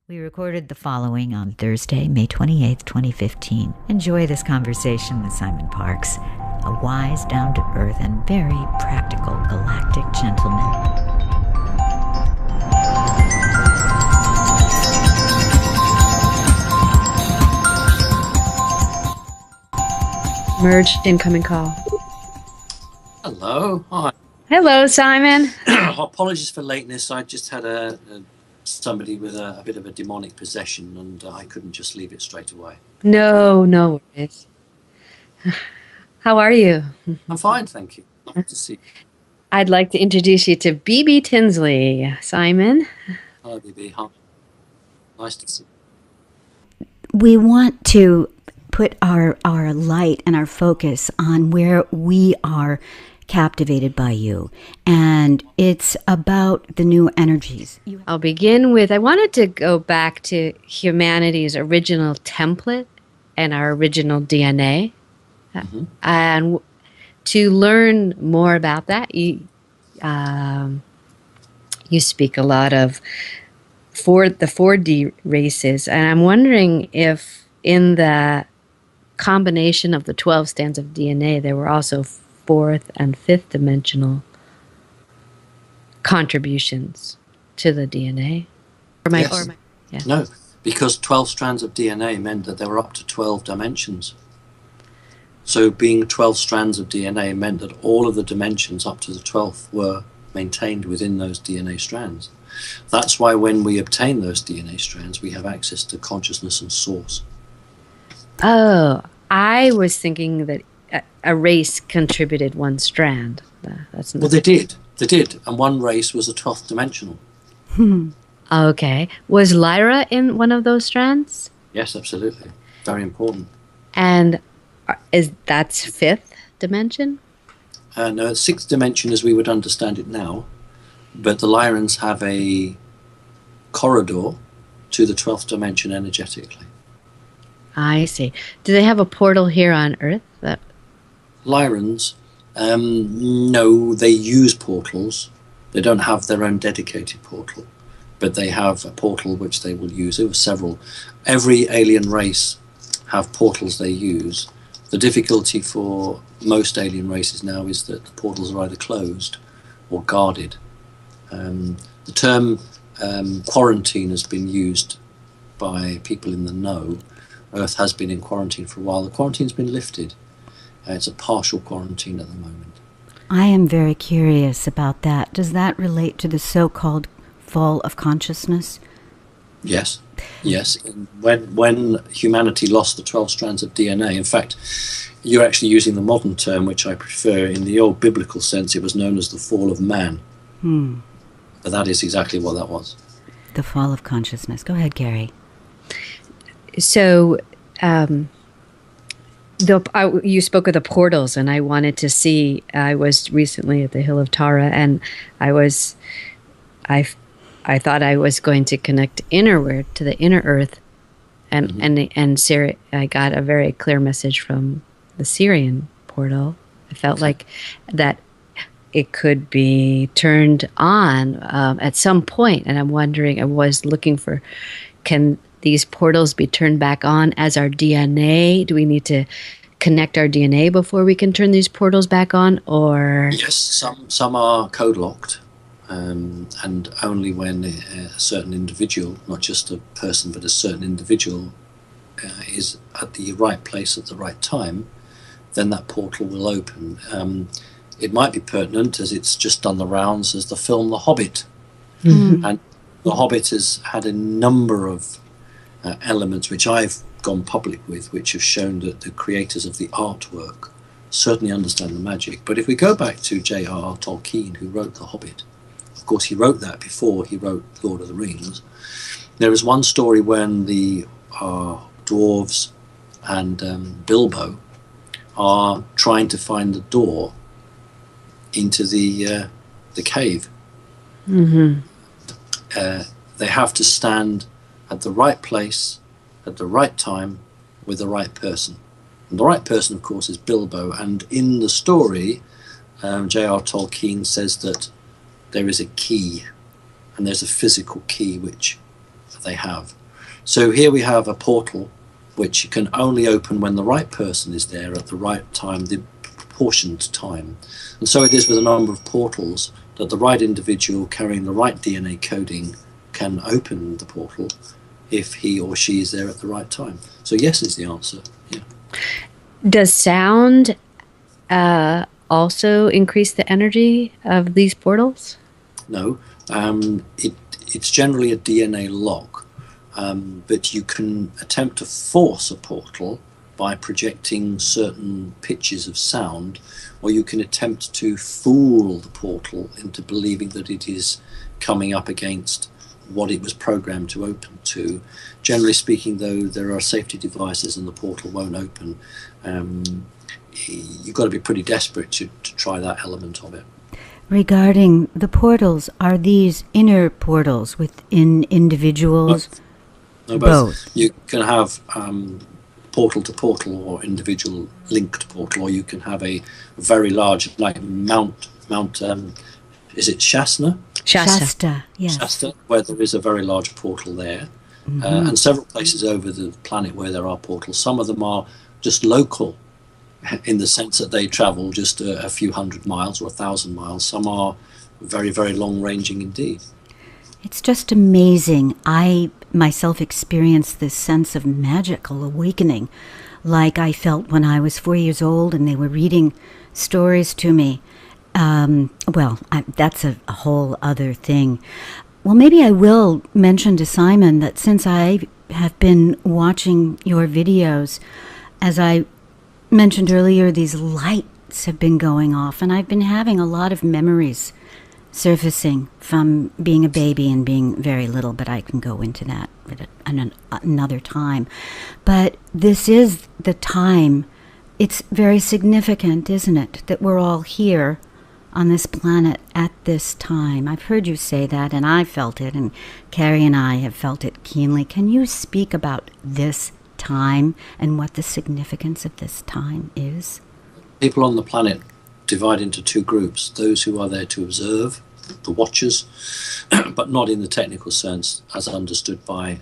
We recorded the following on Thursday, May 28th, 2015. Enjoy this conversation with Simon Parkes, a wise, down-to-earth, and very practical galactic gentleman. Merged incoming call. Hello. Hi. Hello, Simon. Apologies for lateness. I just had somebody with a bit of a demonic possession, and I couldn't just leave it straight away. No worries. How are you? I'm fine, thank you. Nice to see you. I'd like to introduce you to BB Tinsley, Simon. Hello, BB. Hi. Nice to see you. We want to put our light and our focus on where we are captivated by you, and it's about the new energies. I'll begin with, I wanted to go back to humanity's original template and our original DNA, and to learn more about that. You speak a lot of the 4D races, and I'm wondering if in the combination of the 12 strands of DNA, there were also fourth and fifth dimensional contributions to the DNA. Yes. No, because 12 strands of DNA meant that there were up to 12 dimensions. So being 12 strands of DNA meant that all of the dimensions up to the 12th were maintained within those DNA strands. That's why when we obtain those DNA strands, we have access to consciousness and source. Oh, I was thinking that a race contributed one strand. Well, they did, and one race was a 12th dimensional. Okay. Was Lyra in one of those strands? Yes, absolutely. Very important. And that's fifth dimension? No, sixth dimension as we would understand it now, but the Lyrans have a corridor to the 12th dimension energetically. I see. Do they have a portal here on Earth? Lyrans, no, they use portals. They don't have their own dedicated portal, but they have a portal which they will use. There were several. Every alien race have portals they use. The difficulty for most alien races now is that the portals are either closed or guarded. The term quarantine has been used by people in the know. Earth has been in quarantine for a while. The quarantine's been lifted. It's a partial quarantine at the moment. I am very curious about that. Does that relate to the so-called fall of consciousness? Yes. When humanity lost the 12 strands of DNA, in fact, you're actually using the modern term, which I prefer. In the old biblical sense, it was known as the fall of man. But that is exactly what that was. The fall of consciousness. Go ahead, Gary. So, you spoke of the portals, and I wanted to see. I was recently at the Hill of Tara, and I thought I was going to connect innerward to the inner Earth, and I got a very clear message from the Syrian portal. I felt like that it could be turned on at some point, and I'm wondering. I was looking for, can these portals be turned back on as our DNA? Do we need to connect our DNA before we can turn these portals back on? Or yes, some are code locked, and only when a certain individual, not just a person, but a certain individual is at the right place at the right time, then that portal will open. It might be pertinent, as it's just done the rounds, as the film The Hobbit. And The Hobbit has had a number of elements which I've gone public with, which have shown that the creators of the artwork certainly understand the magic. But if we go back to J.R.R. Tolkien, who wrote The Hobbit, of course he wrote that before he wrote Lord of the Rings. There is one story when the dwarves and Bilbo are trying to find the door into the cave. They have to stand at the right place, at the right time, with the right person. And the right person, of course, is Bilbo. And in the story, J.R. Tolkien says that there is a key, and there's a physical key which they have. So here we have a portal which can only open when the right person is there at the right time, the proportioned time. And so it is with a number of portals that the right individual carrying the right DNA coding can open the portal if he or she is there at the right time. So yes is the answer. Yeah. Does sound also increase the energy of these portals? No, it's generally a DNA lock, but you can attempt to force a portal by projecting certain pitches of sound, or you can attempt to fool the portal into believing that it is coming up against what it was programmed to open to. Generally speaking, though, there are safety devices and the portal won't open. You've got to be pretty desperate to try that element of it. Regarding the portals, are these inner portals within individuals? No, both. You can have portal to portal or individual linked portal, or you can have a very large, like Mount is it Shasta? Shasta, yes. Shasta, where there is a very large portal there. And several places over the planet where there are portals. Some of them are just local in the sense that they travel just a few hundred miles or 1,000 miles. Some are very, very long-ranging indeed. It's just amazing. I myself experienced this sense of magical awakening like I felt when I was 4 years old and they were reading stories to me. That's a whole other thing. Well, maybe I will mention to Simon that since I have been watching your videos, as I mentioned earlier, these lights have been going off, and I've been having a lot of memories surfacing from being a baby and being very little, but I can go into that at another time. But this is the time. It's very significant, isn't it, that we're all here on this planet at this time. I've heard you say that, and I felt it, and Carrie and I have felt it keenly. Can you speak about this time and what the significance of this time is? People on the planet divide into two groups: those who are there to observe, the watchers, but not in the technical sense as understood by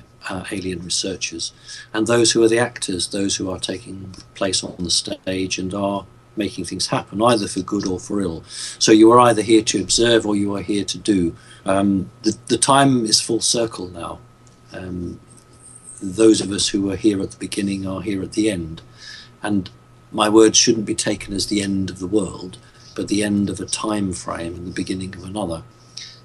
alien researchers, and those who are the actors, those who are taking place on the stage and are making things happen, either for good or for ill. So you are either here to observe or you are here to do. The time is full circle now. Those of us who were here at the beginning are here at the end. And my words shouldn't be taken as the end of the world, but the end of a time frame and the beginning of another.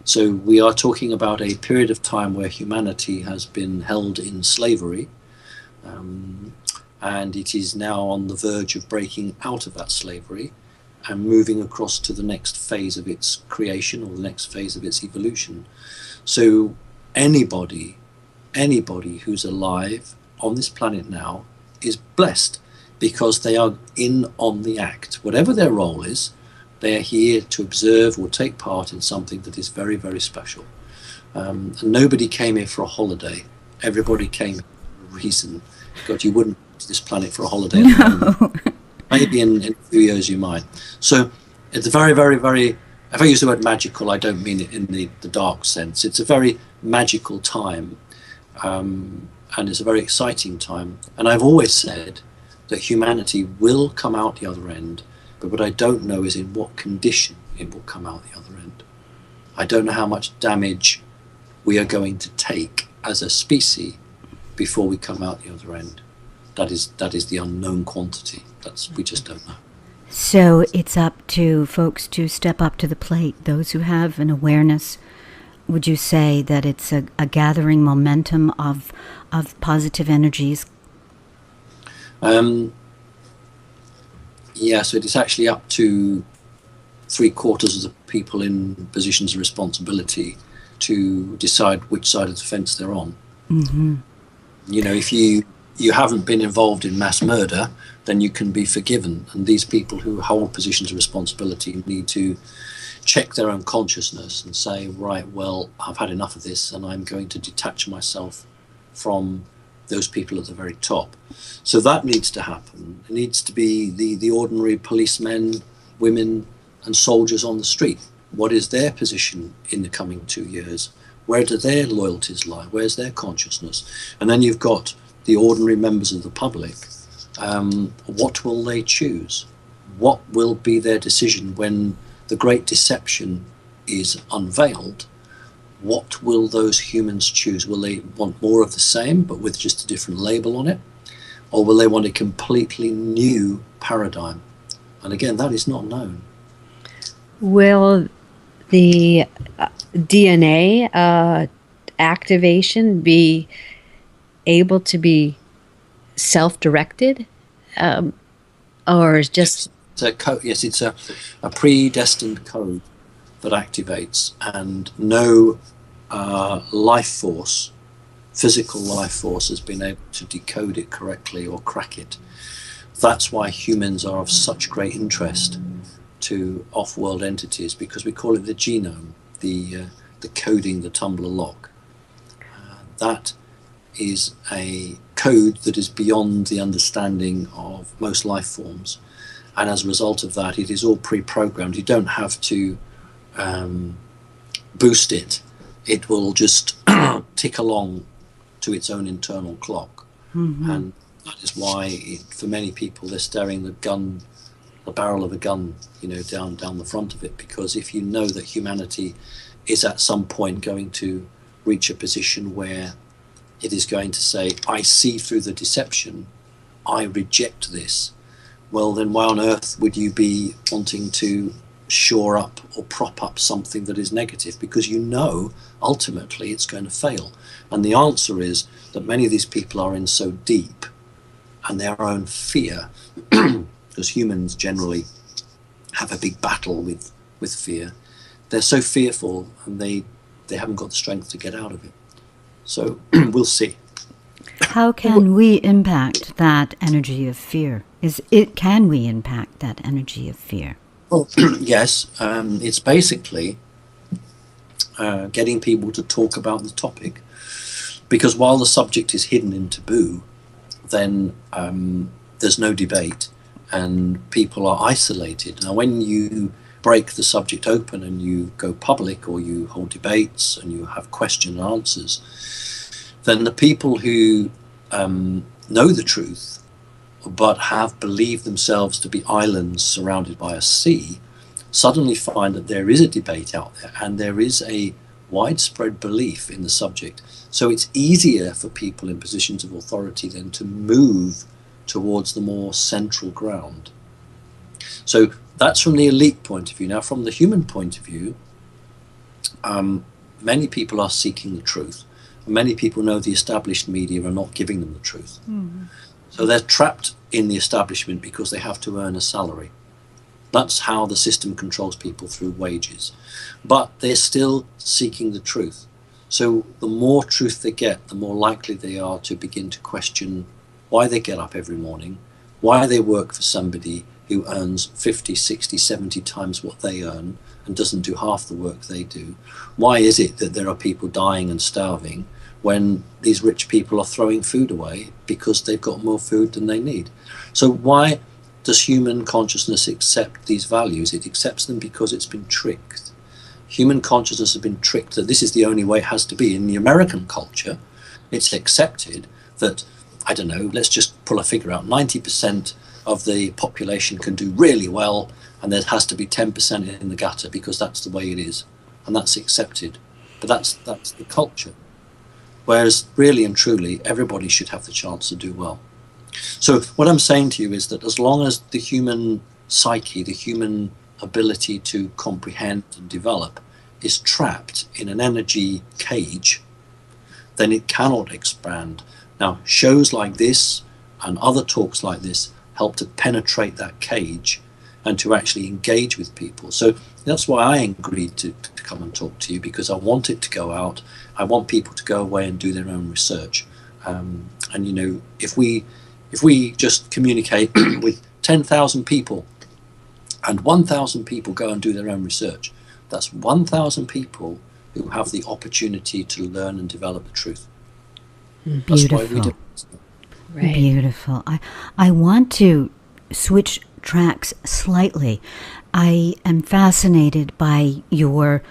So we are talking about a period of time where humanity has been held in slavery, and it is now on the verge of breaking out of that slavery and moving across to the next phase of its creation, or the next phase of its evolution. So anybody who's alive on this planet now is blessed, because they are in on the act. Whatever their role is, they are here to observe or take part in something that is very, very special. And nobody came here for a holiday. Everybody came for a reason. God, you wouldn't to this planet for a holiday. No. Maybe in a few years you might. So it's a very, very, very, if I use the word magical, I don't mean it in the dark sense. It's a very magical time, and it's a very exciting time. And I've always said that humanity will come out the other end, but what I don't know is in what condition it will come out the other end. I don't know how much damage we are going to take as a species before we come out the other end. That is the unknown quantity. We just don't know. So it's up to folks to step up to the plate, those who have an awareness. Would you say that it's a gathering momentum of positive energies? Yeah, so it is actually up to 3/4 of the people in positions of responsibility to decide which side of the fence they're on. Mm-hmm. You know, if you haven't been involved in mass murder, then you can be forgiven. And these people who hold positions of responsibility need to check their own consciousness and say, right, well, I've had enough of this, and I'm going to detach myself from those people at the very top. So that needs to happen. It needs to be the ordinary policemen, women and soldiers on the street. What is their position in the coming 2 years? Where do their loyalties lie? Where's their consciousness? And then you've got the ordinary members of the public. What will they choose? What will be their decision when the great deception is unveiled? What will those humans choose? Will they want more of the same, but with just a different label on it? Or will they want a completely new paradigm? And again, that is not known. Will the DNA activation be able to be self-directed, or is just yes, it's a predestined code that activates, and no life force, physical life force, has been able to decode it correctly or crack it. That's why humans are of such great interest to off-world entities, because we call it the genome, the coding, the tumbler lock. That is a code that is beyond the understanding of most life forms, and as a result of that, it is all pre-programmed. You don't have to boost it. It will just tick along to its own internal clock. And that is why for many people they're staring the barrel of a gun, down the front of it, because if you know that humanity is at some point going to reach a position where it is going to say, I see through the deception, I reject this, well then why on earth would you be wanting to shore up or prop up something that is negative? Because ultimately it's going to fail. And the answer is that many of these people are in so deep, and their own fear, because humans generally have a big battle with fear, they're so fearful, and they haven't got the strength to get out of it. So we'll see. How can we impact that energy of fear? Can we impact that energy of fear? Well, yes. It's basically getting people to talk about the topic, because while the subject is hidden in taboo, then there's no debate, and people are isolated. Now, when you break the subject open and you go public, or you hold debates and you have question and answers, then the people who know the truth but have believed themselves to be islands surrounded by a sea suddenly find that there is a debate out there, and there is a widespread belief in the subject. So it's easier for people in positions of authority then to move towards the more central ground. So that's from the elite point of view. Now, from the human point of view, many people are seeking the truth. Many people know the established media are not giving them the truth. So they're trapped in the establishment because they have to earn a salary. That's how the system controls people, through wages. But they're still seeking the truth. So the more truth they get, the more likely they are to begin to question why they get up every morning, why they work for somebody who earns 50, 60, 70 times what they earn and doesn't do half the work they do. Why is it that there are people dying and starving when these rich people are throwing food away because they've got more food than they need? So why does human consciousness accept these values? It accepts them because it's been tricked. Human consciousness has been tricked that this is the only way it has to be. In the American culture, it's accepted that, I don't know, let's just pull a figure out, 90% of the population can do really well, and there has to be 10% in the gutter, because that's the way it is, and that's accepted. But that's the culture. Whereas really and truly, everybody should have the chance to do well. So what I'm saying to you is that as long as the human psyche, the human ability to comprehend and develop, is trapped in an energy cage, then it cannot expand. Now, shows like this and other talks like this help to penetrate that cage and to actually engage with people. So that's why I agreed to come and talk to you, because I want it to go out. I want people to go away and do their own research. And if we just communicate with 10,000 people, and 1,000 people go and do their own research, that's 1,000 people who have the opportunity to learn and develop the truth. Beautiful. That's why we do it. Right. Beautiful. I want to switch tracks slightly. I am fascinated by your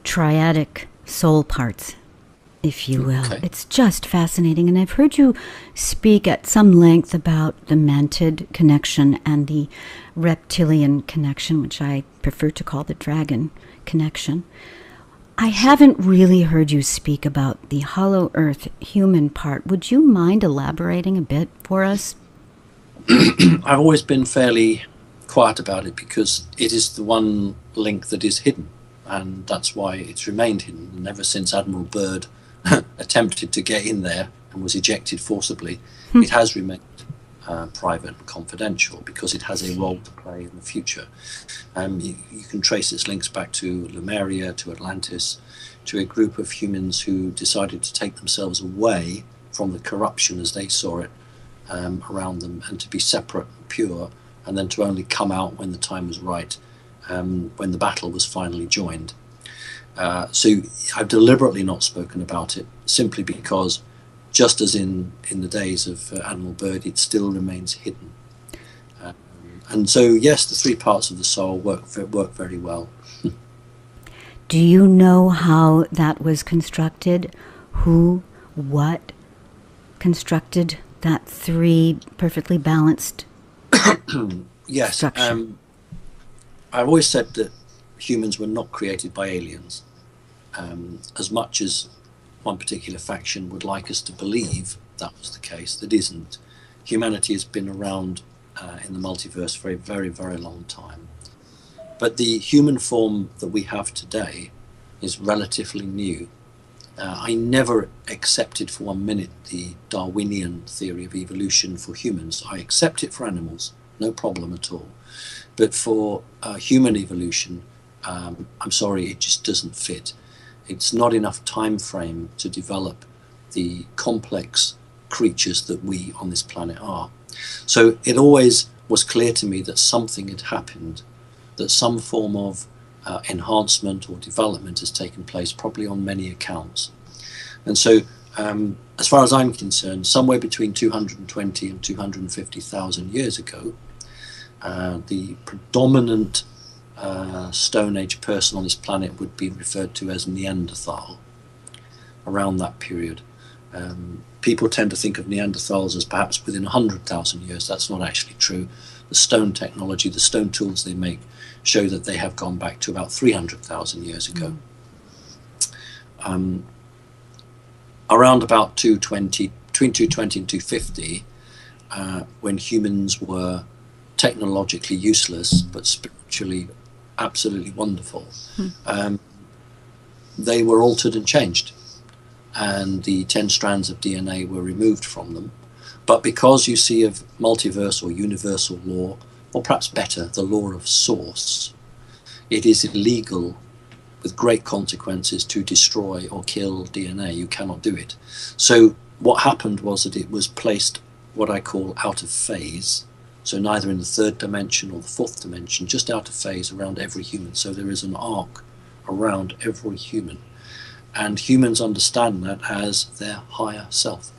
triadic soul parts, if you will. Okay. It's just fascinating. And I've heard you speak at some length about the mantid connection and the reptilian connection, which I prefer to call the dragon connection. I haven't really heard you speak about the hollow earth human part. Would you mind elaborating a bit for us? I've always been fairly quiet about it because it is the one link that is hidden, and that's why it's remained hidden. And ever since Admiral Byrd attempted to get in there and was ejected forcibly, it has remained private and confidential because it has a role to play in the future. You can trace its links back to Lemuria, to Atlantis, to a group of humans who decided to take themselves away from the corruption as they saw it around them, and to be separate and pure, and then to only come out when the time was right, when the battle was finally joined. So I've deliberately not spoken about it, simply because, just as in the days of Admiral Byrd, it still remains hidden. And so, yes, the three parts of the soul work very well. Do you know how that was constructed? Who, what constructed that three perfectly balanced Yes. structure? I've always said that humans were not created by aliens. As much as one particular faction would like us to believe that was the case, that isn't. Humanity has been around in the multiverse for a very, very long time. But the human form that we have today is relatively new. I never accepted for 1 minute the Darwinian theory of evolution for humans. I accept it for animals, no problem at all. But for human evolution, I'm sorry, it just doesn't fit. It's not enough time frame to develop the complex creatures that we on this planet are. So it always was clear to me that something had happened, that some form of enhancement or development has taken place, probably on many accounts. And so, as far as I'm concerned, somewhere between 220 and 250,000 years ago, the predominant Stone Age person on this planet would be referred to as Neanderthal. Around that period, people tend to think of Neanderthals as perhaps within 100,000 years. That's not actually true. The stone technology, the stone tools they make, show that they have gone back to about 300,000 years ago. Around about 220, between 220 and 250, when humans were technologically useless but spiritually absolutely wonderful, they were altered and changed, and the 10 strands of DNA were removed from them. But because, you see, of multiverse or universal law, or perhaps better, the law of source, it is illegal with great consequences to destroy or kill DNA. You cannot do it. So what happened was that it was placed what I call out of phase. So neither in the third dimension or the fourth dimension, just out of phase around every human. So there is an arc around every human. And humans understand that as their higher self.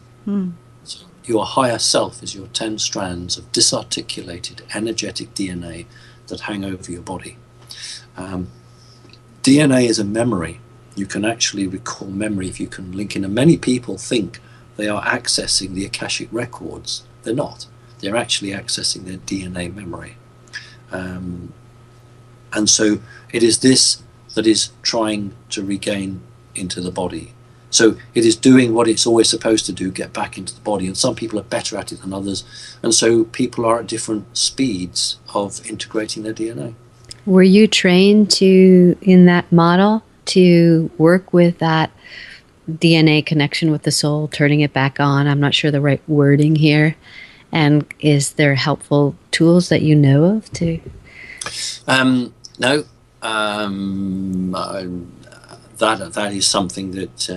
So your higher self is your 10 strands of disarticulated energetic DNA that hang over your body. DNA is a memory. You can actually recall memory if you can link in. And many people think they are accessing the Akashic records. They're not. They're actually accessing their DNA memory. And so it is this that is trying to regain into the body. So it is doing what it's always supposed to do, get back into the body. And some people are better at it than others. And so people are at different speeds of integrating their DNA. Were you trained to, in that model, to work with that DNA connection with the soul, turning it back on? I'm not sure the right wording here. And is there helpful tools that you know of to? No. That is something that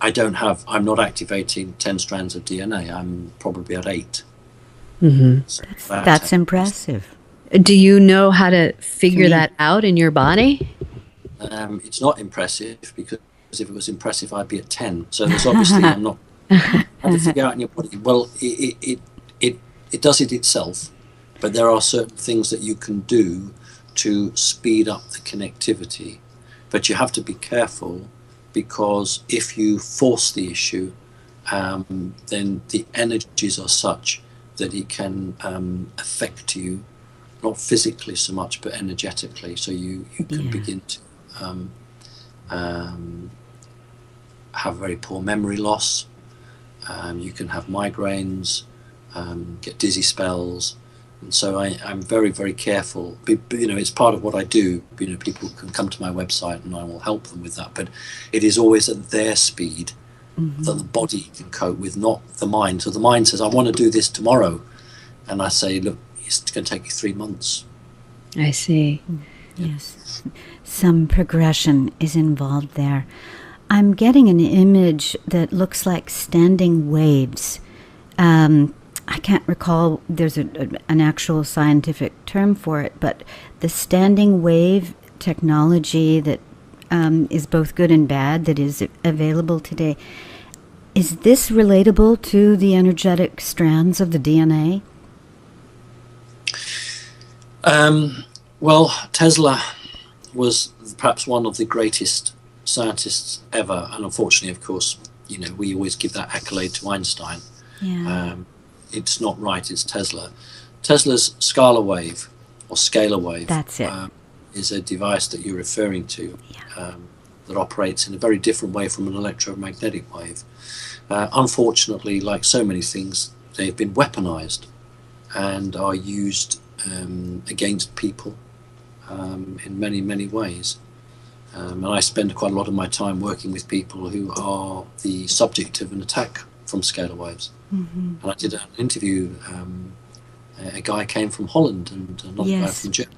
I don't have. I'm not activating 10 strands of DNA. I'm probably at 8. So That's impressive. Do you know how to figure that out in your body? It's not impressive, because if it was impressive, I'd be at 10. So there's obviously I'm not. How to figure out in your body? Well, it does it itself, but there are certain things that you can do to speed up the connectivity, But you have to be careful, because if you force the issue, then the energies are such that it can affect you, not physically so much, but energetically. So you can begin to have very poor memory loss. You can have migraines, get dizzy spells. And so I'm very, very careful. You know, it's part of what I do. You know, people can come to my website and I will help them with that. But it is always at their speed that the body can cope with, not the mind. So the mind says, I want to do this tomorrow. And I say, look, it's going to take you 3 months. I see. Yes. Some progression is involved there. I'm getting an image that looks like standing waves. I can't recall, there's an actual scientific term for it, but the standing wave technology that is both good and bad, that is available today, is this relatable to the energetic strands of the DNA? Well, Tesla was perhaps one of the greatest scientists ever, and unfortunately, of course, you know, we always give that accolade to Einstein. Yeah. It's not right, it's Tesla. Tesla's scalar wave, or scalar wave, That's it. Is a device that you're referring to, that operates in a very different way from an electromagnetic wave. Unfortunately, like so many things, they've been weaponized and are used against people in many, many ways. And I spend quite a lot of my time working with people who are the subject of an attack from scalar waves. And I did an interview, a guy came from Holland and another guy from Germany,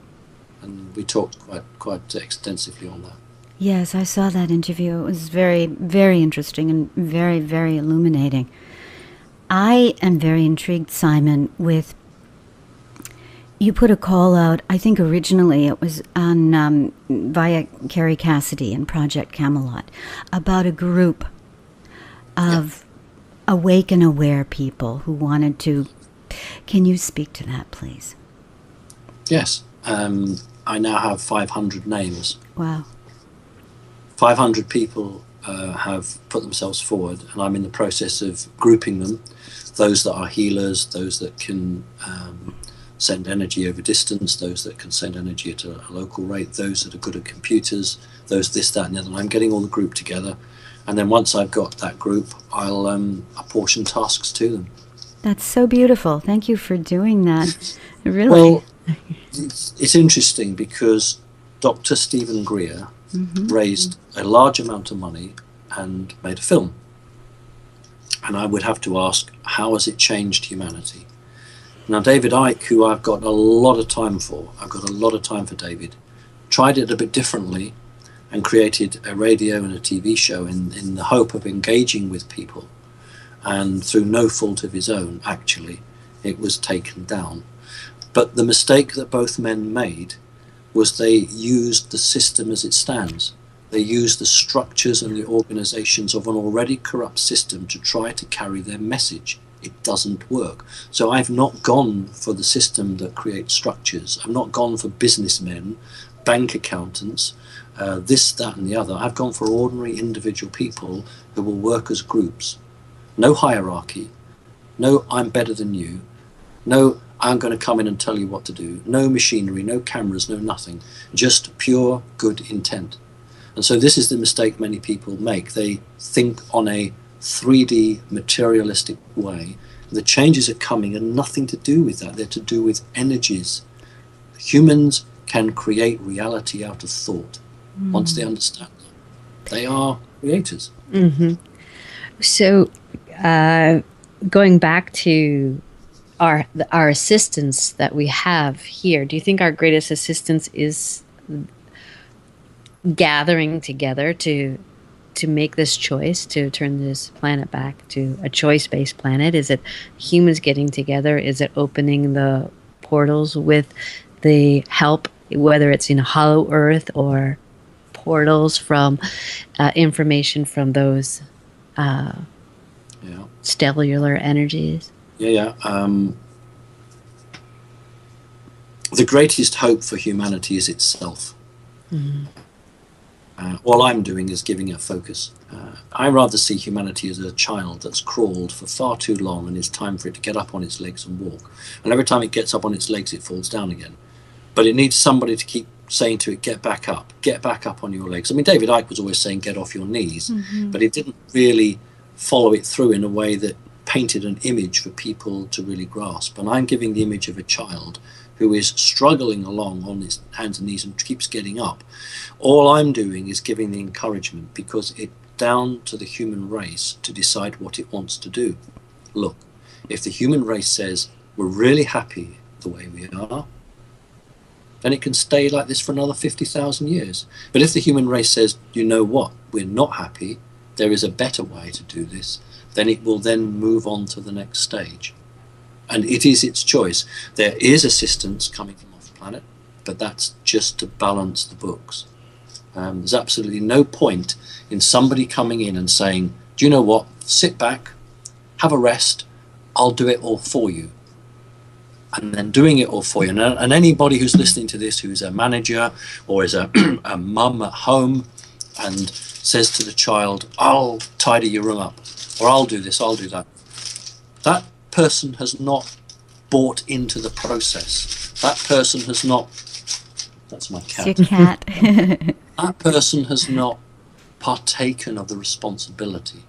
and we talked quite extensively on that. Yes, I saw that interview. It was very, very interesting and very, very illuminating. I am very intrigued, Simon, with, you put a call out, I think originally it was on via Carrie Cassidy and Project Camelot, about a group of awake and aware people who wanted to. Can you speak to that, please? Yes. I now have 500 names. Wow. 500 people have put themselves forward, and I'm in the process of grouping them. Those that are healers, those that can send energy over distance, those that can send energy at a local rate, those that are good at computers, those this, that, and the other. And I'm getting all the group together. And then once I've got that group, I'll apportion tasks to them. That's so beautiful. Thank you for doing that. Really. Well, it's interesting because Dr. Stephen Greer raised a large amount of money and made a film. And I would have to ask, how has it changed humanity? Now, David Icke, who I've got a lot of time for, I've got a lot of time for David, tried it a bit differently and created a radio and a TV show in the hope of engaging with people. And through no fault of his own, actually, it was taken down. But the mistake that both men made was they used the system as it stands. They used the structures and the organizations of an already corrupt system to try to carry their message. It doesn't work. So I've not gone for the system that creates structures. I've not gone for businessmen, bank accountants, this, that, and the other. I've gone for ordinary individual people who will work as groups. No hierarchy. No, I'm better than you. No, I'm going to come in and tell you what to do. No machinery, no cameras, no nothing. Just pure good intent. And so this is the mistake many people make. They think on a 3D materialistic way. The changes are coming and nothing to do with that. They're to do with energies. Humans can create reality out of thought once they understand that. They are creators. So going back to our assistance that we have here, do you think our greatest assistance is gathering together to make this choice, to turn this planet back to a choice-based planet? Is it humans getting together? Is it opening the portals with the help, whether it's in Hollow Earth or portals from information from those stellar energies? The greatest hope for humanity is itself. All I'm doing is giving it focus. I rather see humanity as a child that's crawled for far too long, and it's time for it to get up on its legs and walk. And every time it gets up on its legs, it falls down again. But it needs somebody to keep saying to it, get back up on your legs. I mean, David Icke was always saying, get off your knees, but he didn't really follow it through in a way that painted an image for people to really grasp. And I'm giving the image of a child who is struggling along on his hands and knees and keeps getting up. All I'm doing is giving the encouragement, because it's down to the human race to decide what it wants to do. Look, if the human race says we're really happy the way we are, then it can stay like this for another 50,000 years. But if the human race says, you know what, we're not happy, there is a better way to do this, then it will then move on to the next stage. And it is its choice. There is assistance coming from off planet, but that's just to balance the books. There's absolutely no point in somebody coming in and saying, do you know what, sit back, have a rest, I'll do it all for you. And then doing it all for you. And anybody who's listening to this, who's a manager or is a mum at home and says to the child, I'll tidy your room up, or I'll do this, I'll do that, that person has not bought into the process. That person has not, that's my cat. It's your cat. That person has not partaken of the responsibility.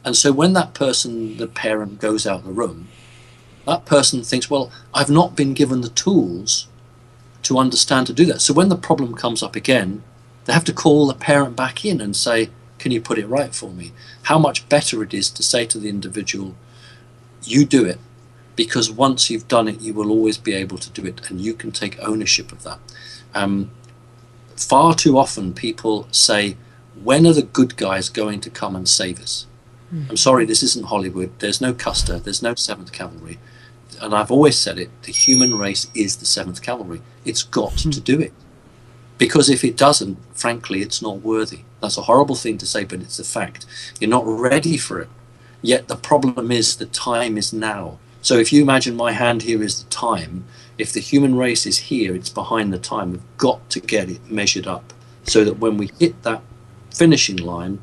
And so when that person, the parent, goes out the room, that person thinks, well, I've not been given the tools to understand to do that. So when the problem comes up again, they have to call the parent back in and say, can you put it right for me? How much better it is to say to the individual, you do it, because once you've done it, you will always be able to do it, and you can take ownership of that. Far too often people say, when are the good guys going to come and save us? I'm sorry, this isn't Hollywood. There's no Custer, there's no 7th Cavalry. And I've always said it, the human race is the 7th Cavalry. It's got to do it. Because if it doesn't, frankly, it's not worthy. That's a horrible thing to say, but it's a fact. You're not ready for it. Yet the problem is the time is now. So if you imagine my hand here is the time, if the human race is here, it's behind the time. We've got to get it measured up so that when we hit that finishing line,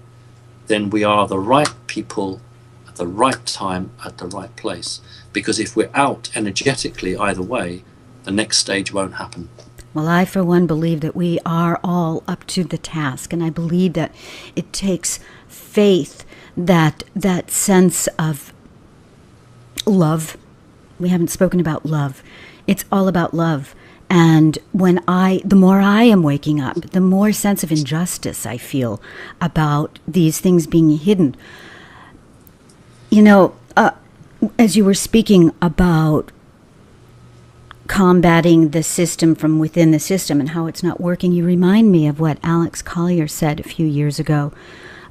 then we are the right people at the right time at the right place. Because if we're out energetically either way, the next stage won't happen. Well, I, for one, believe that we are all up to the task, and I believe that it takes faith, that sense of love. We haven't spoken about love. It's all about love. And the more I am waking up, the more sense of injustice I feel about these things being hidden. You know, as you were speaking about combating the system from within the system and how it's not working, you remind me of what Alex Collier said a few years ago,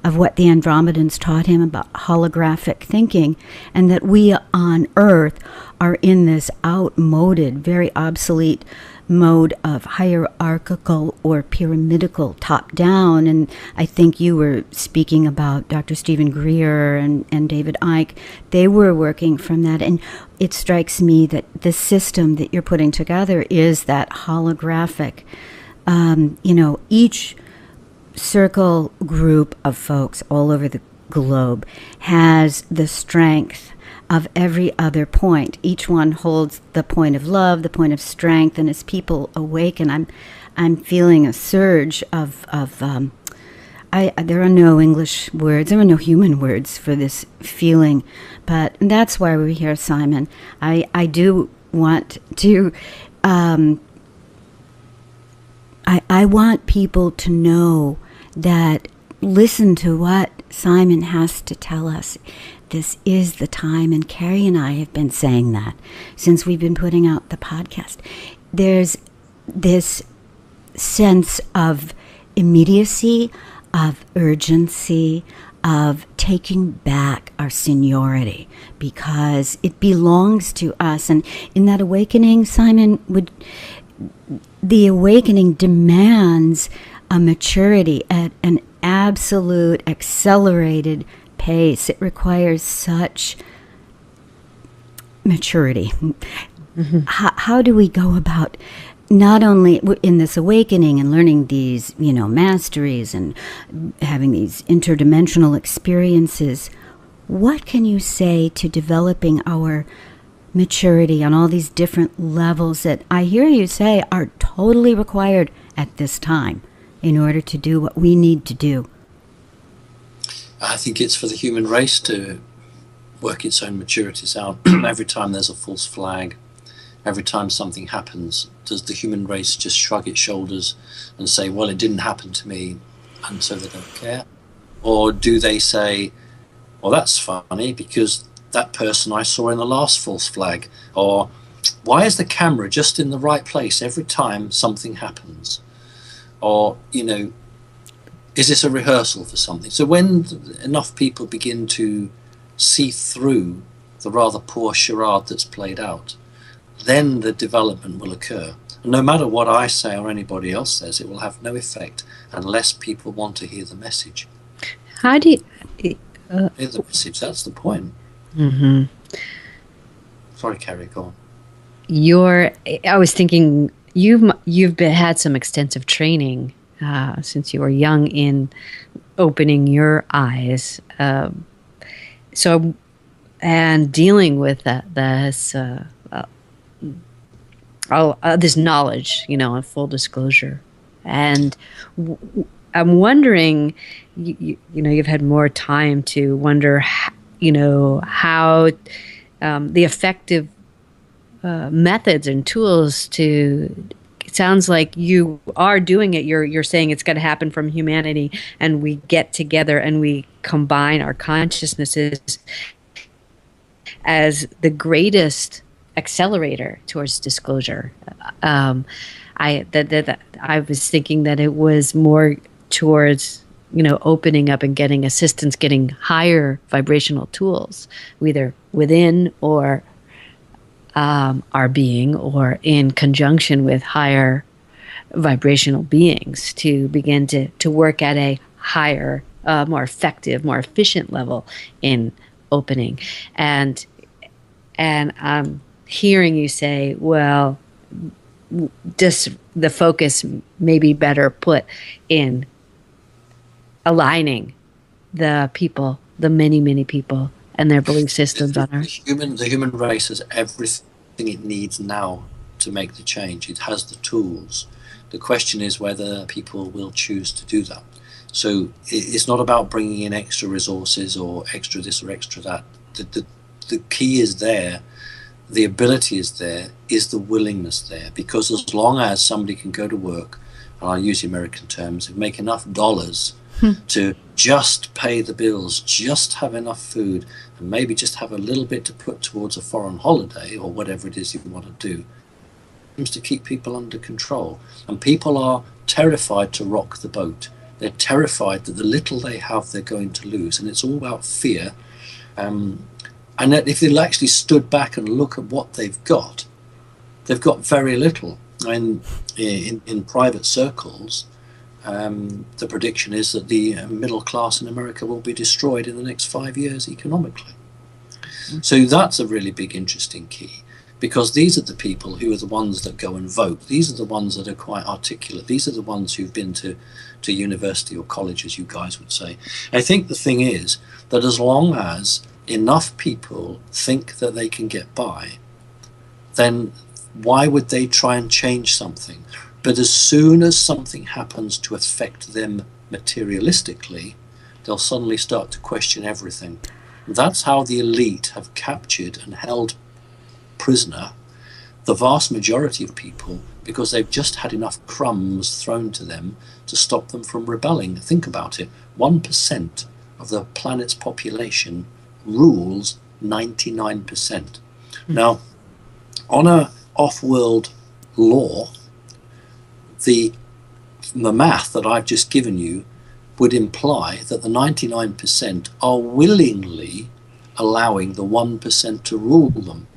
of what the Andromedans taught him about holographic thinking, and that we on Earth are in this outmoded, very obsolete mode of hierarchical or pyramidal top-down. And I think you were speaking about Dr. Stephen Greer and David Icke. They were working from that. And it strikes me that the system that you're putting together is that holographic, each circle group of folks all over the globe has the strength of every other point. Each one holds the point of love, the point of strength, and as people awaken, I'm feeling a surge of there are no English words, there are no human words for this feeling, but that's why we're here, Simon. I do want to I want people to know that, listen to what Simon has to tell us. This is the time, and Carrie and I have been saying that since we've been putting out the podcast. There's this sense of immediacy, of urgency, of taking back our seniority, because it belongs to us. And in that awakening, Simon, the awakening demands a maturity at an absolute accelerated pace. It requires such maturity. Mm-hmm. How do we go about not only in this awakening and learning these, masteries and having these interdimensional experiences, what can you say to developing our maturity on all these different levels that I hear you say are totally required at this time in order to do what we need to do? I think it's for the human race to work its own maturities out. Every time there's a false flag, every time something happens, does the human race just shrug its shoulders and say, well, it didn't happen to me, and so they don't care? Or do they say, well, that's funny because that person I saw in the last false flag? Or why is the camera just in the right place every time something happens? Or, is this a rehearsal for something? So when enough people begin to see through the rather poor charade that's played out, then the development will occur. And no matter what I say or anybody else says, it will have no effect unless people want to hear the message. How do you... hear the message, that's the point. Mm-hmm. Sorry, Carrie, go on. I was thinking, you've had some extensive training since you were young in opening your eyes. And dealing with this knowledge, in full disclosure. And I'm wondering, you've had more time to wonder, how the effective methods and tools to. It sounds like you are doing it. You're saying it's going to happen from humanity, and we get together and we combine our consciousnesses as the greatest accelerator towards disclosure. I was thinking that it was more towards opening up and getting assistance, getting higher vibrational tools, either within or our being, or in conjunction with higher vibrational beings, to begin to work at a higher, more effective, more efficient level in opening. And I'm hearing you say, well, just the focus may be better put in aligning the people, the many, many people, and their belief systems on Earth. The human race has everything it needs now to make the change. It has the tools. The question is whether people will choose to do that. So it's not about bringing in extra resources or extra this or extra that. The key is there. The ability is there. Is the willingness there? Because as long as somebody can go to work, and I'll use the American terms, and make enough dollars to just pay the bills, just have enough food, and maybe just have a little bit to put towards a foreign holiday or whatever it is you want to do, seems to keep people under control. And people are terrified to rock the boat. They're terrified that the little they have they're going to lose, and it's all about fear. And that if they'll actually stood back and look at what they've got very little. I mean, in private circles, the prediction is that the middle class in America will be destroyed in the next 5 years economically. So that's a really big, interesting key, because these are the people who are the ones that go and vote. These are the ones that are quite articulate. These are the ones who've been to university or college, as you guys would say. I think the thing is that as long as enough people think that they can get by, then why would they try and change something? But as soon as something happens to affect them materialistically, they'll suddenly start to question everything. That's how the elite have captured and held prisoner the vast majority of people, because they've just had enough crumbs thrown to them to stop them from rebelling. Think about it. 1% of the planet's population rules 99%. Now, on a off-world law, the math that I've just given you would imply that the 99% are willingly allowing the 1% to rule them.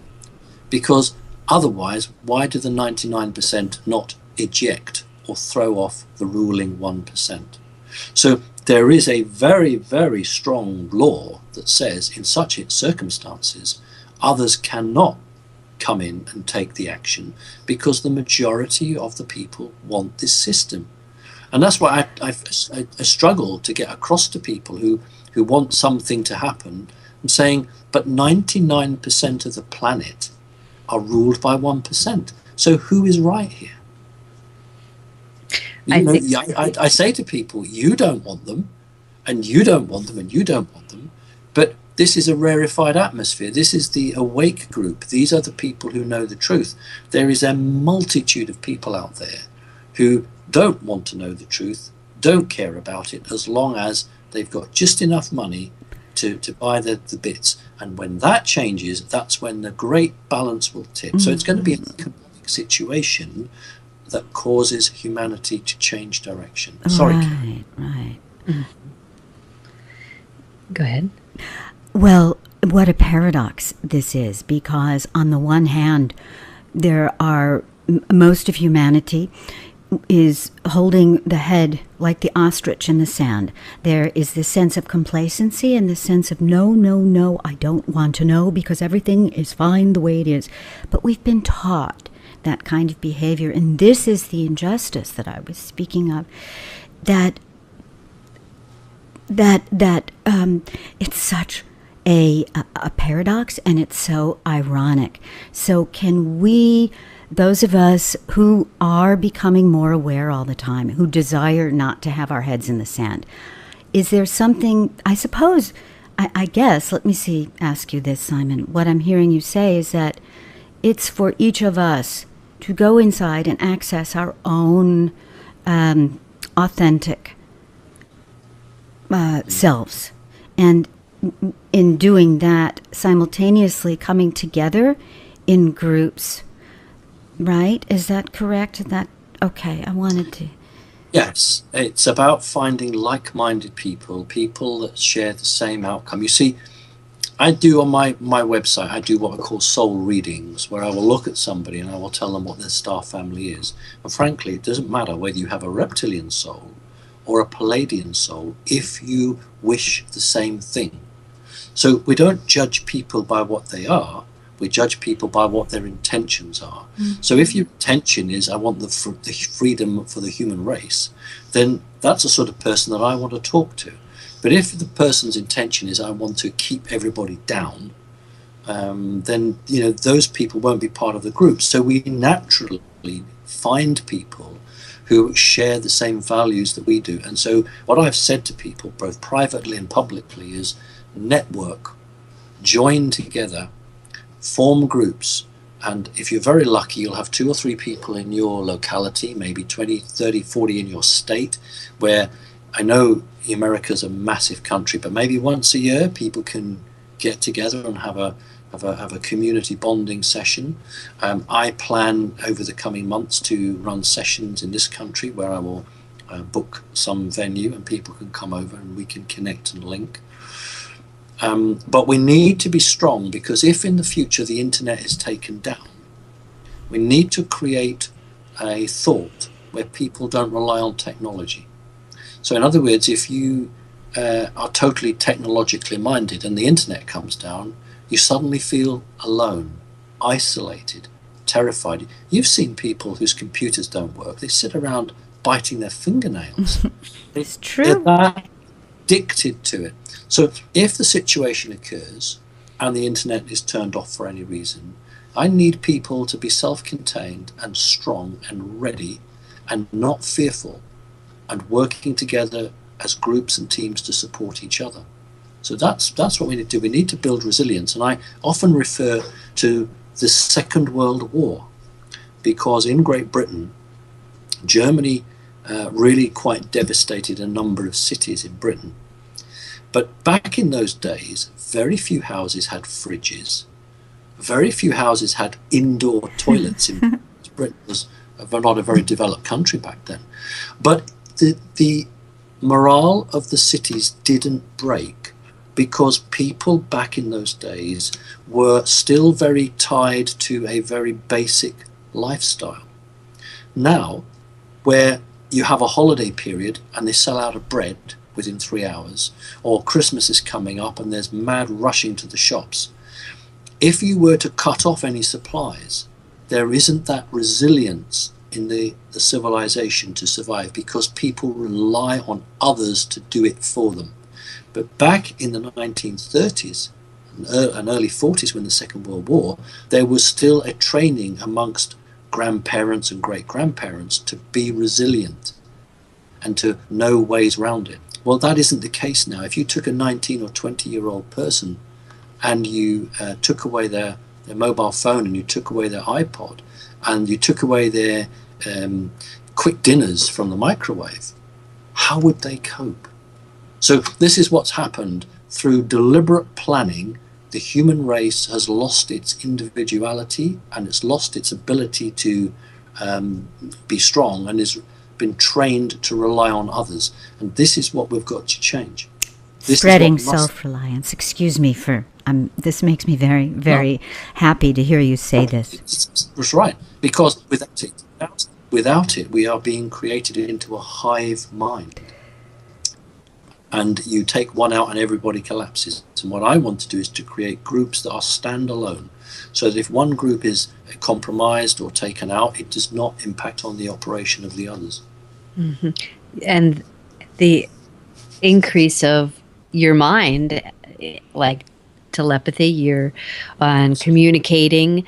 Because otherwise, why do the 99% not eject or throw off the ruling 1%? So there is a very, very strong law that says in such circumstances, others cannot come in and take the action, because the majority of the people want this system. And that's why I struggle to get across to people who want something to happen. I'm saying, but 99% of the planet are ruled by 1%. So who is right here? I say to people, you don't want them, and you don't want them, and you don't want them. But this is a rarefied atmosphere. This is the awake group. These are the people who know the truth. There is a multitude of people out there who don't want to know the truth, don't care about it, as long as they've got just enough money to buy the bits. And when that changes, that's when the great balance will tip. So it's going to be an economic situation that causes humanity to change direction. Sorry. Right. Go ahead. Well, what a paradox this is, because on the one hand, there are most of humanity is holding the head like the ostrich in the sand. There is this sense of complacency and this sense of no, I don't want to know because everything is fine the way it is. But we've been taught that kind of behavior, and this is the injustice that I was speaking of, that it's such a paradox, and it's so ironic. So can we, those of us who are becoming more aware all the time, who desire not to have our heads in the sand, is there something, I suppose, I guess, let me ask you this, Simon. What I'm hearing you say is that it's for each of us to go inside and access our own authentic selves. And in doing that, simultaneously coming together in groups, right? Is that correct? Okay, I wanted to... Yes, it's about finding like-minded people that share the same outcome. You see, I do on my website, I do what I call soul readings, where I will look at somebody and I will tell them what their star family is. And frankly, it doesn't matter whether you have a reptilian soul or a Palladian soul if you wish the same thing. So we don't judge people by what they are, we judge people by what their intentions are. So if your intention is, I want the freedom for the human race, then that's the sort of person that I want to talk to. But if the person's intention is, I want to keep everybody down, then those people won't be part of the group. So we naturally find people who share the same values that we do. And so what I've said to people, both privately and publicly, is network, join together, form groups. And if you're very lucky, you'll have 2 or 3 people in your locality, maybe 20, 30, 40 in your state, where I know America's a massive country, but maybe once a year people can get together and have a community bonding session. I plan over the coming months to run sessions in this country where I will book some venue and people can come over and we can connect and link. But we need to be strong, because if in the future the internet is taken down, we need to create a thought where people don't rely on technology. So in other words, if you are totally technologically minded and the internet comes down, you suddenly feel alone, isolated, terrified. You've seen people whose computers don't work. They sit around biting their fingernails. It's true. They're addicted to it. So if the situation occurs and the internet is turned off for any reason, I need people to be self-contained and strong and ready and not fearful, and working together as groups and teams to support each other. So that's what we need to do. We need to build resilience. And I often refer to the Second World War, because in Great Britain, Germany really quite devastated a number of cities in Britain. But back in those days, very few houses had fridges. Very few houses had indoor toilets in Britain. Was not a very developed country back then. But the morale of the cities didn't break, because people back in those days were still very tied to a very basic lifestyle. Now, where you have a holiday period and they sell out of bread within 3 hours, or Christmas is coming up and there's mad rushing to the shops, if you were to cut off any supplies, there isn't that resilience in the civilization to survive, because people rely on others to do it for them. But back in the 1930s and early 40s, when the Second World War, there was still a training amongst grandparents and great-grandparents to be resilient and to know ways around it. Well, that isn't the case now. If you took a 19 or 20-year-old person and you took away their mobile phone, and you took away their iPod, and you took away their quick dinners from the microwave, how would they cope? So this is what's happened. Through deliberate planning, the human race has lost its individuality, and it's lost its ability to be strong, and has been trained to rely on others. And this is what we've got to change. Spreading self-reliance. Excuse me for... this makes me very, very happy to hear you say this. That's right. Because without it, we are being created into a hive mind. And you take one out and everybody collapses. And what I want to do is to create groups that are standalone, so that if one group is compromised or taken out, it does not impact on the operation of the others. Mm-hmm. And the increase of your mind, like telepathy, you're communicating,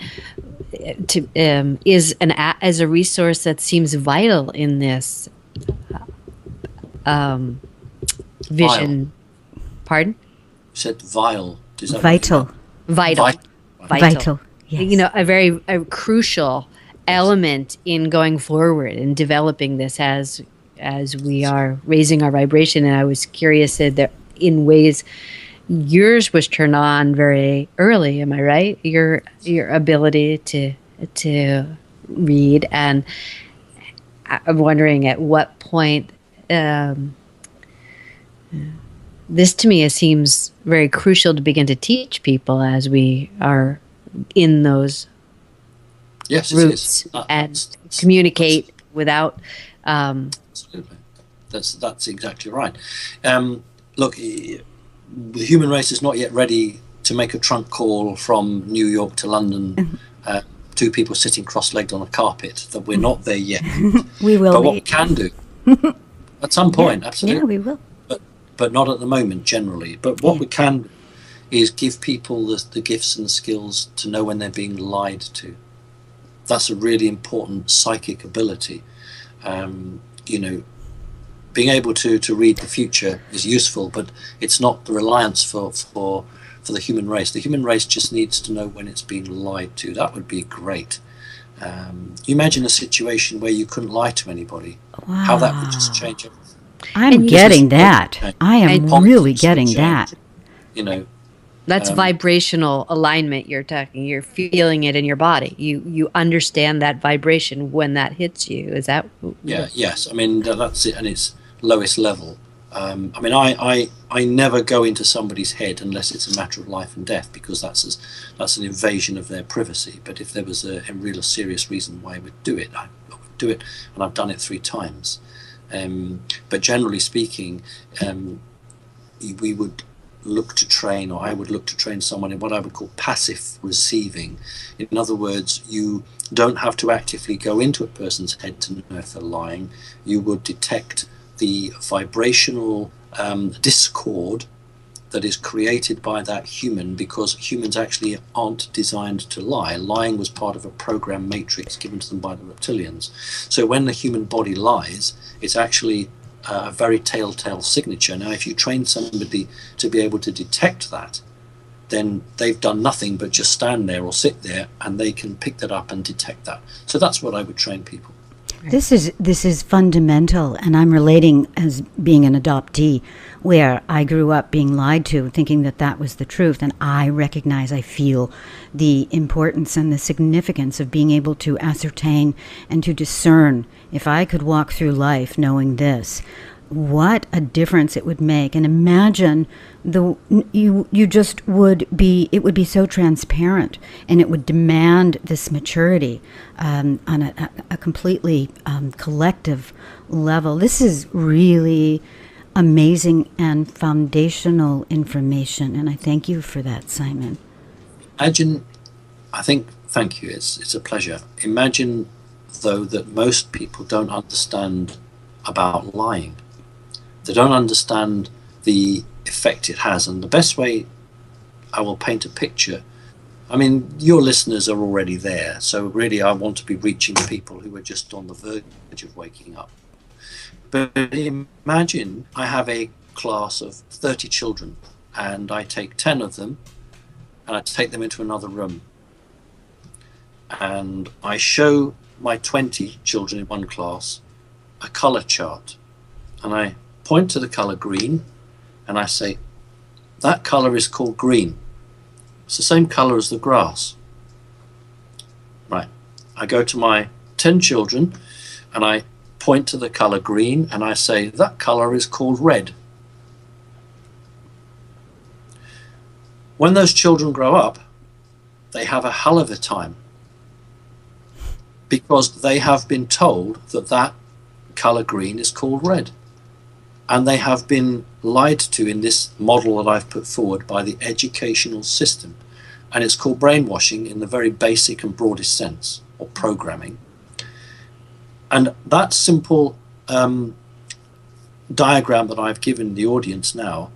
is a resource that seems vital in this vision. Vile. Pardon? You said vile. Vital. Vital. Yes. A crucial element in going forward and developing this as we are raising our vibration. And I was curious that in ways yours was turned on very early. Am I right? Your ability to read, and I'm wondering at what point. This to me seems very crucial to begin to teach people as we are in those roots and communicate without. Absolutely, that's exactly right. Look, the human race is not yet ready to make a trunk call from New York to London. Two people sitting cross-legged on a carpet. That we're not there yet. We will. But what we can do at some point, absolutely. Yeah, we will. But not at the moment, generally. But what we can do is give people the gifts and the skills to know when they're being lied to. That's a really important psychic ability. Being able to read the future is useful, but it's not the reliance for the human race. The human race just needs to know when it's being lied to. That would be great. You imagine a situation where you couldn't lie to anybody. Wow. How that would just change everything. I'm getting that. I am really getting that. That's vibrational alignment you're talking. You're feeling it in your body. You understand that vibration when that hits you. Is that? Yeah. Yes. I mean, that's it, and it's lowest level. I never go into somebody's head unless it's a matter of life and death, because that's an invasion of their privacy. But if there was a real serious reason why I would do it, I would do it, and I've done it 3 times. But generally speaking, we would look to train, or I would look to train someone in what I would call passive receiving. In other words, you don't have to actively go into a person's head to know if they're lying. You would detect the vibrational discord that is created by that human, because humans actually aren't designed to lie. Lying was part of a program matrix given to them by the reptilians. So when the human body lies, it's actually a very telltale signature. Now, if you train somebody to be able to detect that, then they've done nothing but just stand there or sit there, and they can pick that up and detect that. So that's what I would train people. This is fundamental, and I'm relating as being an adoptee, where I grew up being lied to, thinking that was the truth, and I feel the importance and the significance of being able to ascertain and to discern. If I could walk through life knowing this, what a difference it would make. And imagine it would be so transparent, and it would demand this maturity on a completely collective level. This is really amazing and foundational information, and I thank you for that, Simon. Imagine, I think, thank you, it's a pleasure. Imagine, though, that most people don't understand about lying. They don't understand the effect it has. And the best way I will paint a picture, I mean, your listeners are already there. So really, I want to be reaching people who are just on the verge of waking up. But imagine I have a class of 30 children and I take 10 of them and I take them into another room. And I show my 20 children in one class a color chart. And I point to the color green and I say, that color is called green. It's the same color as the grass. Right. I go to my 10 children and I point to the color green and I say, that color is called red. When those children grow up, they have a hell of a time because they have been told that that color green is called red. And they have been lied to in this model that I've put forward by the educational system. And it's called brainwashing in the very basic and broadest sense, or programming. And that simple diagram that I've given the audience now,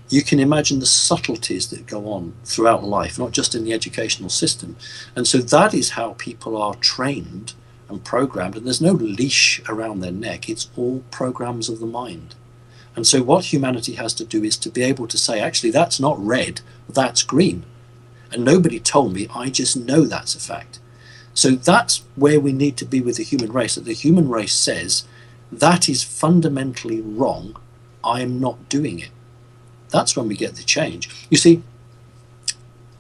you can imagine the subtleties that go on throughout life, not just in the educational system. And so that is how people are trained and programmed. And there's no leash around their neck. It's all programs of the mind. And so what humanity has to do is to be able to say, actually, that's not red, that's green. And nobody told me, I just know that's a fact. So that's where we need to be with the human race, that the human race says, that is fundamentally wrong, I'm not doing it. That's when we get the change. You see,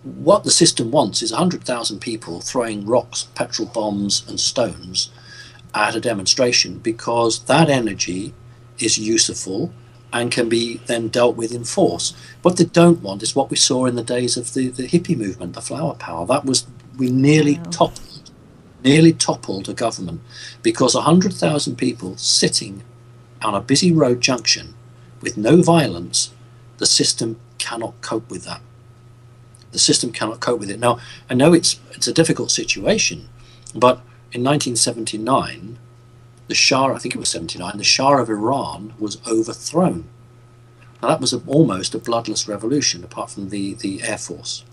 what the system wants is 100,000 people throwing rocks, petrol bombs and stones at a demonstration because that energy is useful and can be then dealt with in force. What they don't want is what we saw in the days of the hippie movement, the flower power. That was, we nearly toppled a government because 100,000 people sitting on a busy road junction with no violence, the system cannot cope with that. The system cannot cope with it. Now, I know it's a difficult situation, but in 1979, the Shah, I think it was 79, the Shah of Iran was overthrown. Now that was almost a bloodless revolution, apart from the Air Force.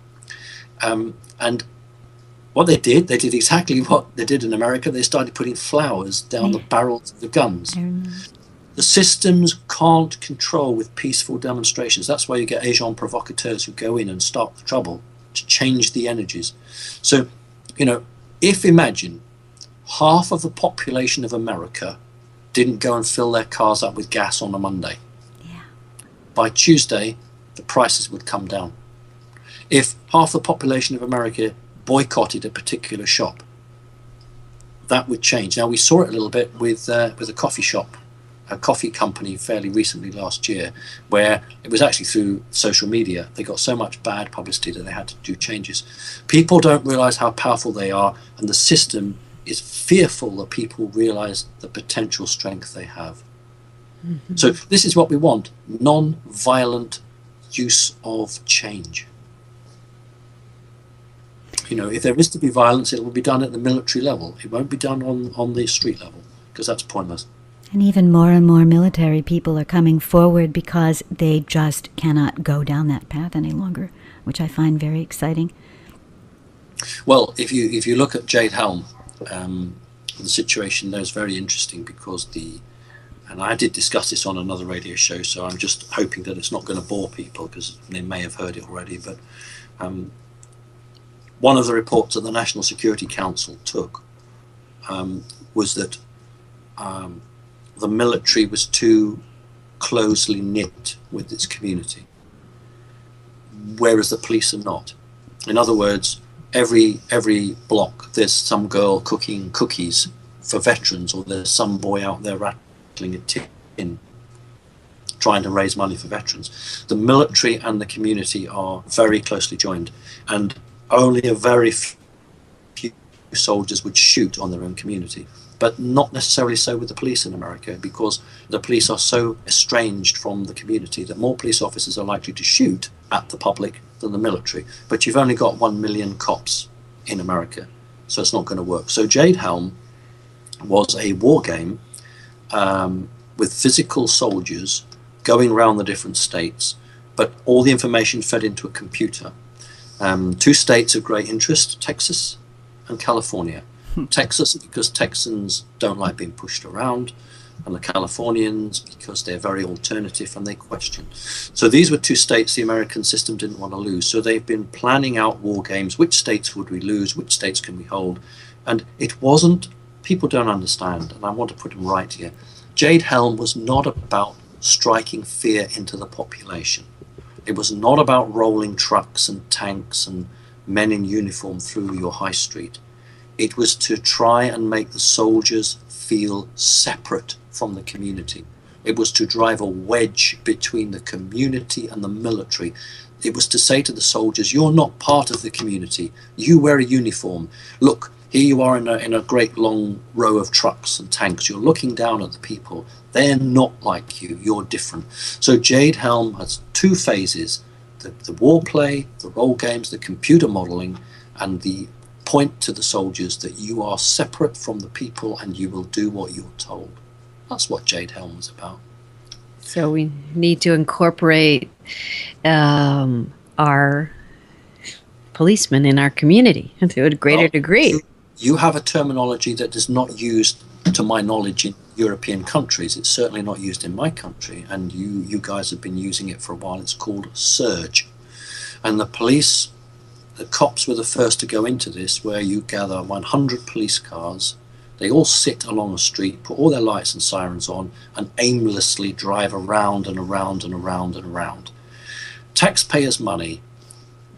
And what they did exactly what they did in America. They started putting flowers down the barrels of the guns. The systems can't control with peaceful demonstrations. That's why you get agents provocateurs who go in and start the trouble to change the energies. So, you know, if imagine half of the population of America didn't go and fill their cars up with gas on a Monday. Yeah. By Tuesday, the prices would come down. If half the population of America boycotted a particular shop, that would change. Now, we saw it a little bit with a coffee shop, a coffee company fairly recently last year, where it was actually through social media. They got so much bad publicity that they had to do changes. People don't realize how powerful they are, and the system is fearful that people realize the potential strength they have. Mm-hmm. So this is what we want, non-violent use of change. You know, if there is to be violence, it will be done at the military level. It won't be done on the street level, because that's pointless. And even more and more military people are coming forward because they just cannot go down that path any longer, which I find very exciting. Well, if you look at Jade Helm, the situation there is very interesting because and I did discuss this on another radio show, so I'm just hoping that it's not going to bore people because they may have heard it already, but one of the reports that the National Security Council took was that the military was too closely knit with its community, whereas the police are not. In other words, every block there's some girl cooking cookies for veterans, or there's some boy out there rattling a tin trying to raise money for veterans. The military and the community are very closely joined, and only a very few soldiers would shoot on their own community, but not necessarily so with the police in America, because the police are so estranged from the community that more police officers are likely to shoot at the public than the military, but you've only got 1 million cops in America, so it's not going to work. So Jade Helm was a war game with physical soldiers going around the different states, but all the information fed into a computer. 2 states of great interest, Texas and California. Texas because Texans don't like being pushed around, and the Californians because they're very alternative and they question. So these were 2 states the American system didn't want to lose. So they've been planning out war games. Which states would we lose? Which states can we hold? And it wasn't, people don't understand, and I want to put them right here. Jade Helm was not about striking fear into the population. It was not about rolling trucks and tanks and men in uniform through your high street. It was to try and make the soldiers feel separate from the community. It was to drive a wedge between the community and the military. It was to say to the soldiers, you're not part of the community. You wear a uniform. Look, here you are in a great long row of trucks and tanks. You're looking down at the people. They're not like you. You're different. So Jade Helm has 2 phases, the war play, the role games, the computer modeling, and the point to the soldiers that you are separate from the people and you will do what you're told. That's what Jade Helm was about. So we need to incorporate our policemen in our community to a greater degree. You have a terminology that is not used, to my knowledge, in European countries. It's certainly not used in my country, and you guys have been using it for a while. It's called surge. And the cops were the first to go into this, where you gather 100 police cars. They all sit along a street, put all their lights and sirens on, and aimlessly drive around and around and around and around. Taxpayers' money.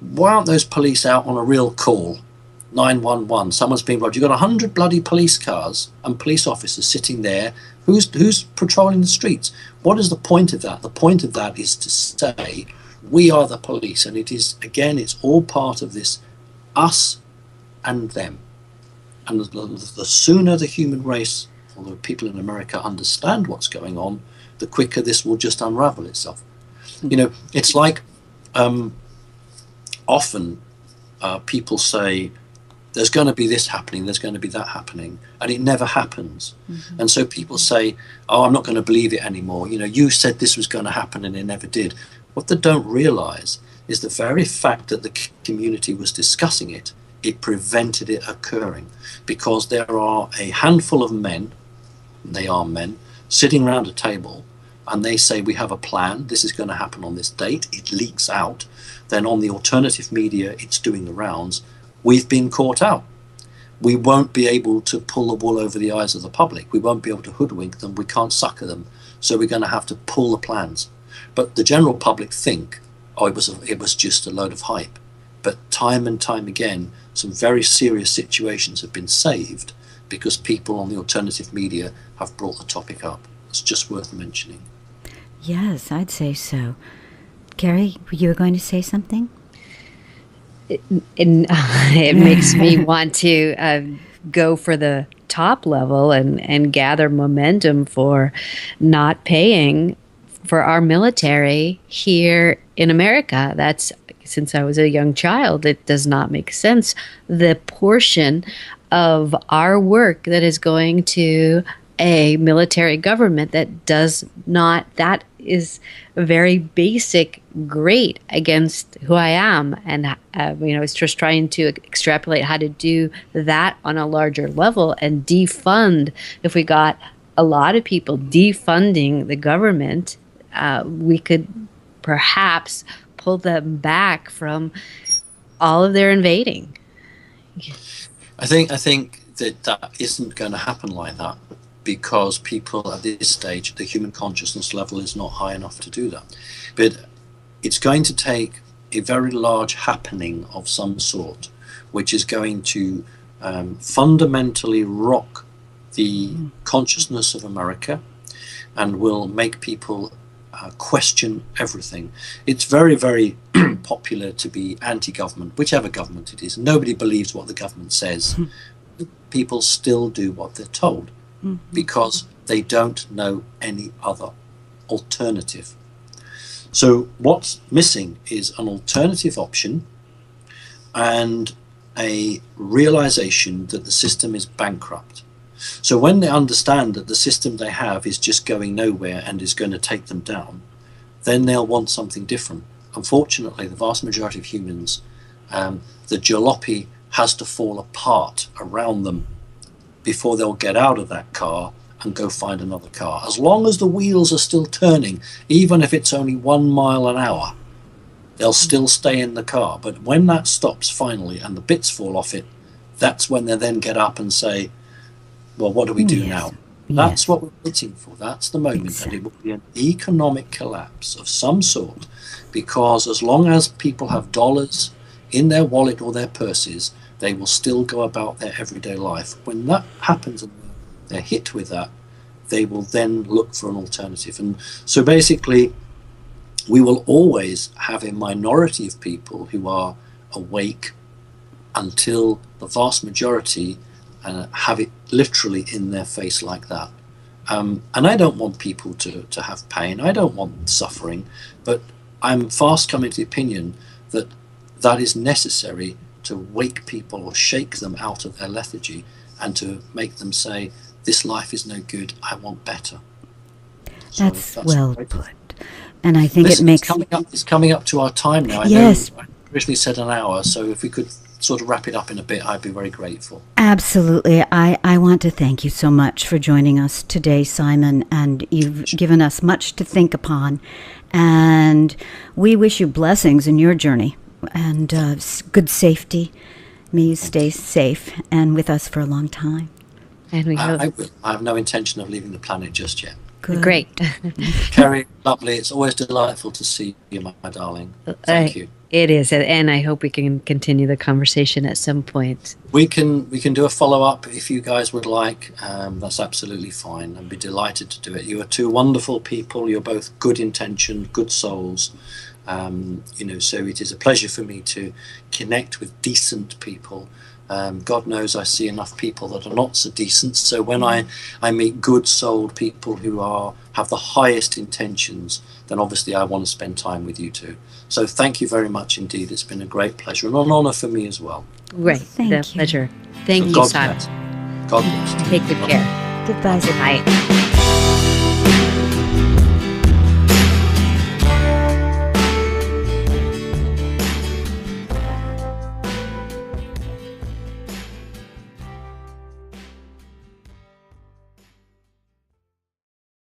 Why aren't those police out on a real call? 911, someone's been robbed. You've got 100 bloody police cars and police officers sitting there. Who's patrolling the streets? What is the point of that? The point of that is to say, we are the police, and it is, again, it's all part of this us and them. And the sooner the human race, or the people in America, understand what's going on, the quicker this will just unravel itself. You know, it's like often people say, there's going to be this happening, there's going to be that happening, and it never happens. And so people say, oh, I'm not going to believe it anymore. You know, you said this was going to happen and it never did. What they don't realize is the very fact that the community was discussing it, it prevented it occurring, because there are a handful of men, they are men, sitting around a table, and they say, we have a plan, this is going to happen on this date. It leaks out. Then on the alternative media, it's doing the rounds. We've been caught out. We won't be able to pull the wool over the eyes of the public. We won't be able to hoodwink them. We can't sucker them. So we're going to have to pull the plans. But the general public think, oh, it was just a load of hype. But time and time again, some very serious situations have been saved because people on the alternative media have brought the topic up. It's just worth mentioning. Yes, I'd say so. Gary, you were going to say something? It makes me want to go for the top level and gather momentum for not paying for our military here in America. That's, since I was a young child, it does not make sense. The portion of our work that is going to a military government that does not, that is a very basic grate against who I am. And, it's just trying to extrapolate how to do that on a larger level and defund. If we got a lot of people defunding the government, we could perhaps pull them back from all of their invading. I think that isn't going to happen like that, because people at this stage, the human consciousness level is not high enough to do that. But it's going to take a very large happening of some sort, which is going to fundamentally rock the consciousness of America and will make people question everything. It's very, very popular to be anti-government, whichever government it is. Nobody believes what the government says. People still do what they're told. Because they don't know any other alternative. So what's missing is an alternative option and a realization that the system is bankrupt. So when they understand that the system they have is just going nowhere and is going to take them down, then they'll want something different. Unfortunately, the vast majority of humans, the jalopy has to fall apart around them before they'll get out of that car and go find another car. As long as the wheels are still turning, even if it's only 1 mile an hour, they'll still stay in the car. But when that stops finally and the bits fall off it, that's when they then get up and say, well, what do we do now? That's what we're waiting for. That's the moment. Exactly. And it will be an economic collapse of some sort, because as long as people have dollars in their wallet or their purses, they will still go about their everyday life. When that happens and they're hit with that, they will then look for an alternative. And so basically, we will always have a minority of people who are awake until the vast majority have it literally in their face like that. And I don't want people to have pain. I don't want suffering. But I'm fast coming to the opinion that that is necessary to wake people or shake them out of their lethargy and to make them say, this life is no good, I want better. That's well put. And I think it makes... It's coming up to our time now. Yes. I know I originally said an hour, so if we could sort of wrap it up in a bit, I'd be very grateful. Absolutely. I want to thank you so much for joining us today, Simon, and you've given us much to think upon. And we wish you blessings in your journey and good safety. May you stay safe and with us for a long time. And we hope. I have no intention of leaving the planet just yet. Good. Great. Kerry, lovely. It's always delightful to see you, my darling. Thank you. It is, and I hope we can continue the conversation at some point. We can do a follow-up if you guys would like. That's absolutely fine. I'd be delighted to do it. You are two wonderful people. You're both good intentioned, good souls. So it is a pleasure for me to connect with decent people. God knows I see enough people that are not so decent. So when I meet good-souled people who have the highest intentions, then obviously I want to spend time with you too. So thank you very much indeed. It's been a great pleasure and an honor for me as well. Great. Thank you. Pleasure. Thank you, Simon. God bless. Take good care. Goodbye. Good night.